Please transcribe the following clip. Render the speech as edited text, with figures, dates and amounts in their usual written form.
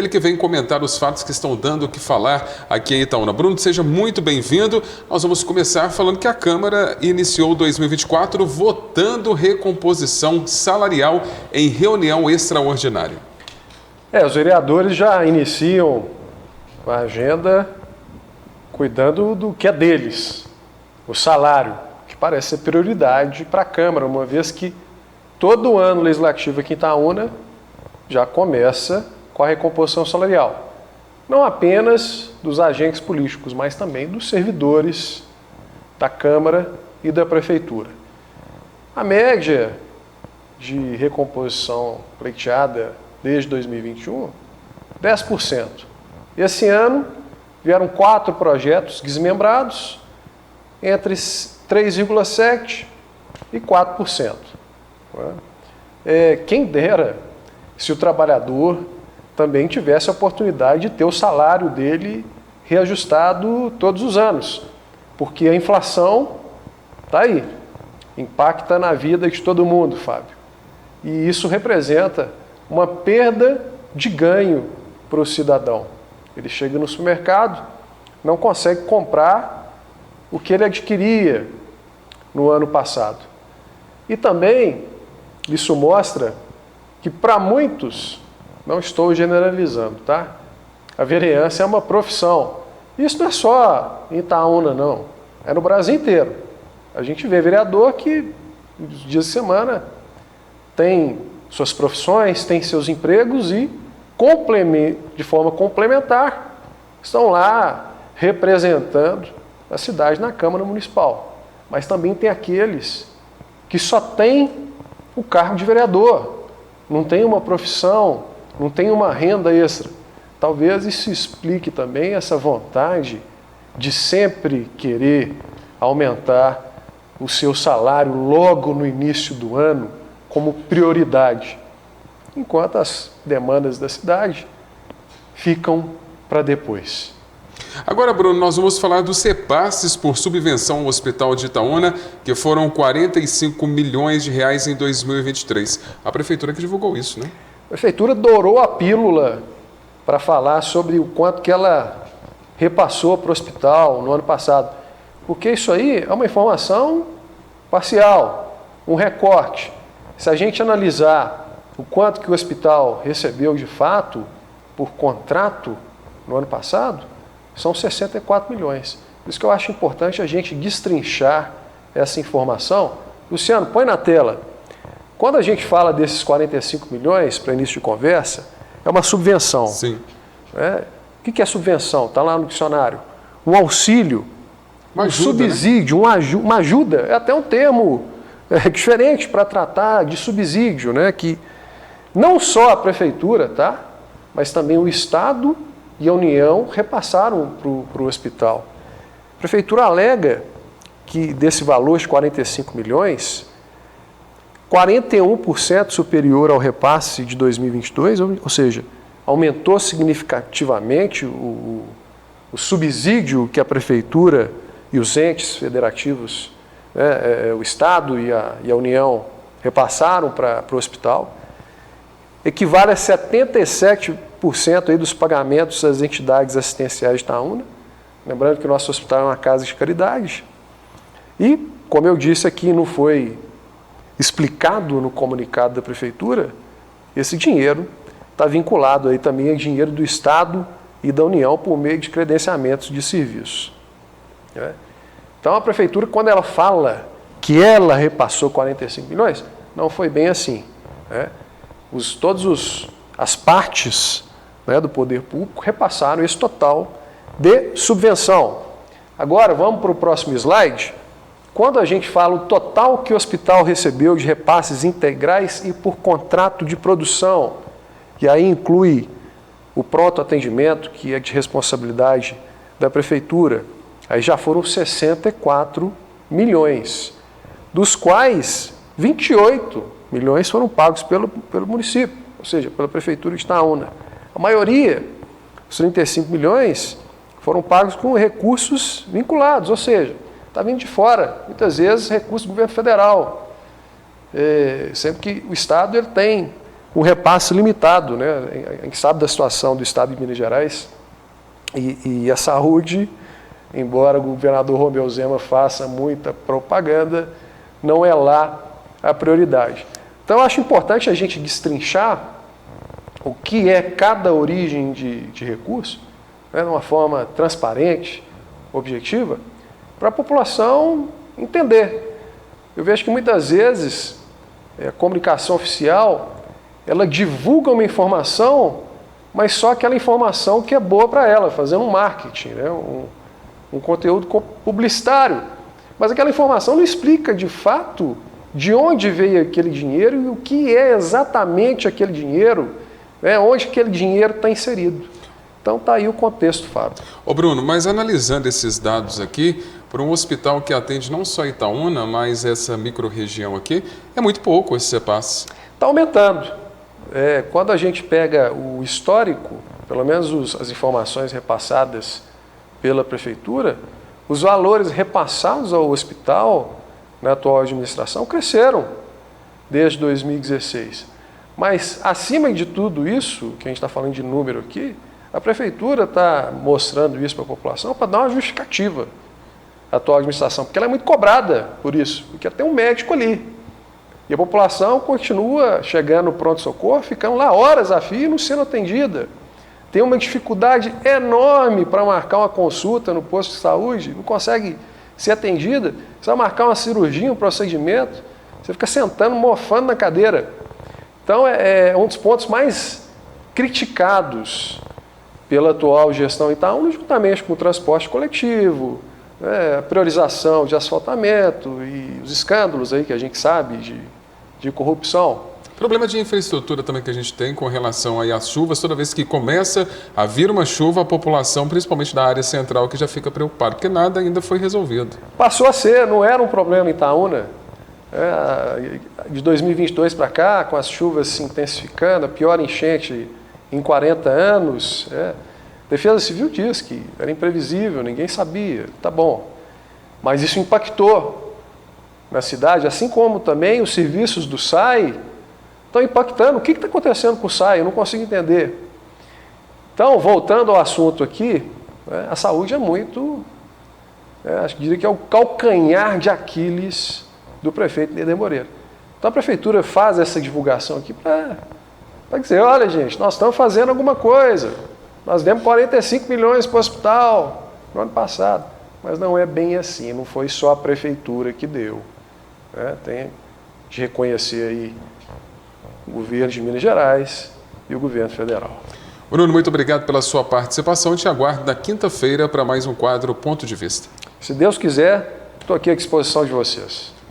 ele que vem comentar os fatos que estão dando o que falar aqui em Itaúna. Bruno, seja muito bem-vindo. Nós vamos começar falando que a Câmara iniciou 2024 votando recomposição salarial em reunião extraordinária. Os vereadores já iniciam a agenda cuidando do que é deles, o salário, que parece ser prioridade para a Câmara, uma vez que todo ano legislativo aqui em Itaúna já começa com a recomposição salarial. Não apenas dos agentes políticos, mas também dos servidores da Câmara e da Prefeitura. A média de recomposição pleiteada desde 2021, 10%. Esse ano vieram 4 projetos desmembrados entre 3,7% e 4%. Quem dera se o trabalhador também tivesse a oportunidade de ter o salário dele reajustado todos os anos, porque a inflação está aí, impacta na vida de todo mundo, Fábio. E isso representa uma perda de ganho para o cidadão. Ele chega no supermercado, não consegue comprar o que ele adquiria no ano passado. E também isso mostra que para muitos, não estou generalizando, tá? A vereança é uma profissão. Isso não é só em Itaúna, não. É no Brasil inteiro. A gente vê vereador que, nos dias de semana, tem suas profissões, tem seus empregos e, de forma complementar, estão lá representando a cidade na Câmara Municipal. Mas também tem aqueles que só têm o cargo de vereador, não tem uma profissão, não tem uma renda extra. Talvez isso explique também essa vontade de sempre querer aumentar o seu salário logo no início do ano como prioridade, enquanto as demandas da cidade ficam para depois. Agora, Bruno, nós vamos falar dos repasses por subvenção ao Hospital de Itaúna, que foram 45 milhões de reais em 2023. A Prefeitura que divulgou isso, né? A Prefeitura dourou a pílula para falar sobre o quanto que ela repassou para o hospital no ano passado. Porque isso aí é uma informação parcial, um recorte. Se a gente analisar o quanto que o hospital recebeu de fato por contrato no ano passado, são 64 milhões. Por isso que eu acho importante a gente destrinchar essa informação. Luciano, põe na tela. Quando a gente fala desses 45 milhões, para início de conversa, é uma subvenção. Sim. O que é subvenção? Está lá no dicionário. Um auxílio, uma ajuda, subsídio, né? Uma ajuda. É até um termo diferente para tratar de subsídio, né? Que não só a Prefeitura, tá? Mas também o Estado e a União repassaram para o hospital. A Prefeitura alega que desse valor de 45 milhões, 41% superior ao repasse de 2022, ou seja, aumentou significativamente o subsídio que a Prefeitura e os entes federativos, o Estado e a União repassaram para o hospital, equivale a 77% aí dos pagamentos das entidades assistenciais de Itaúna. Lembrando que o nosso hospital é uma casa de caridade. E, como eu disse aqui, não foi explicado no comunicado da Prefeitura, esse dinheiro está vinculado aí também a dinheiro do Estado e da União por meio de credenciamentos de serviços. Então, a Prefeitura, quando ela fala que ela repassou 45 milhões, não foi bem assim. Todas as partes do poder público repassaram esse total de subvenção. Agora, vamos para o próximo slide. Quando a gente fala o total que o hospital recebeu de repasses integrais e por contrato de produção, e aí inclui o pronto atendimento, que é de responsabilidade da Prefeitura, aí já foram 64 milhões, dos quais 28 milhões foram pagos pelo município, ou seja, pela Prefeitura de Itaúna. A maioria, os 35 milhões, foram pagos com recursos vinculados, ou seja, está vindo de fora, muitas vezes recursos do governo federal. Sempre que o Estado ele tem um repasse limitado, né? A gente sabe da situação do estado de Minas Gerais e a saúde, embora o governador Romeu Zema faça muita propaganda, não é lá a prioridade. Então, eu acho importante a gente destrinchar o que é cada origem de recurso, né, de uma forma transparente, objetiva, para a população entender. Eu vejo que muitas vezes a comunicação oficial, ela divulga uma informação, mas só aquela informação que é boa para ela, fazendo um marketing, né, um conteúdo publicitário. Mas aquela informação não explica, de fato, de onde veio aquele dinheiro e o que é exatamente aquele dinheiro, né, onde aquele dinheiro está inserido. Então está aí o contexto, Fábio. Ô Bruno, mas analisando esses dados aqui, para um hospital que atende não só Itaúna, mas essa microrregião aqui, é muito pouco esse repasse. Está aumentando. Quando a gente pega o histórico, pelo menos as informações repassadas pela Prefeitura, os valores repassados ao hospital na atual administração cresceram desde 2016. Mas, acima de tudo isso, que a gente está falando de número aqui, a Prefeitura está mostrando isso para a população para dar uma justificativa à atual administração, porque ela é muito cobrada por isso, porque tem um médico ali. E a população continua chegando no pronto-socorro, ficando lá horas a fio e não sendo atendida. Tem uma dificuldade enorme para marcar uma consulta no posto de saúde, não consegue ser atendida. Você vai marcar uma cirurgia, um procedimento, você fica sentando, mofando na cadeira. Então, é um dos pontos mais criticados pela atual gestão Itaúna, juntamente com o transporte coletivo, a priorização de asfaltamento e os escândalos aí que a gente sabe de corrupção. Problema de infraestrutura também que a gente tem com relação aí às chuvas, toda vez que começa a vir uma chuva, a população, principalmente da área central, que já fica preocupada, porque nada ainda foi resolvido. Passou a ser, não era um problema em Itaúna. De 2022 para cá, com as chuvas se intensificando, a pior enchente em 40 anos, a Defesa Civil diz que era imprevisível, ninguém sabia, tá bom. Mas isso impactou na cidade, assim como também os serviços do SAI estão impactando. O que está acontecendo com o SAI? Eu não consigo entender. Então, voltando ao assunto aqui, a saúde é muito, acho que diria que é o calcanhar de Aquiles do prefeito Néder Moreira. Então, a prefeitura faz essa divulgação aqui para dizer, olha gente, nós estamos fazendo alguma coisa. Nós demos 45 milhões para o hospital no ano passado, mas não é bem assim, não foi só a prefeitura que deu. Tem de reconhecer aí o governo de Minas Gerais e o governo federal. Bruno, muito obrigado pela sua participação. Te aguardo na quinta-feira para mais um quadro Ponto de Vista. Se Deus quiser, estou aqui à disposição de vocês.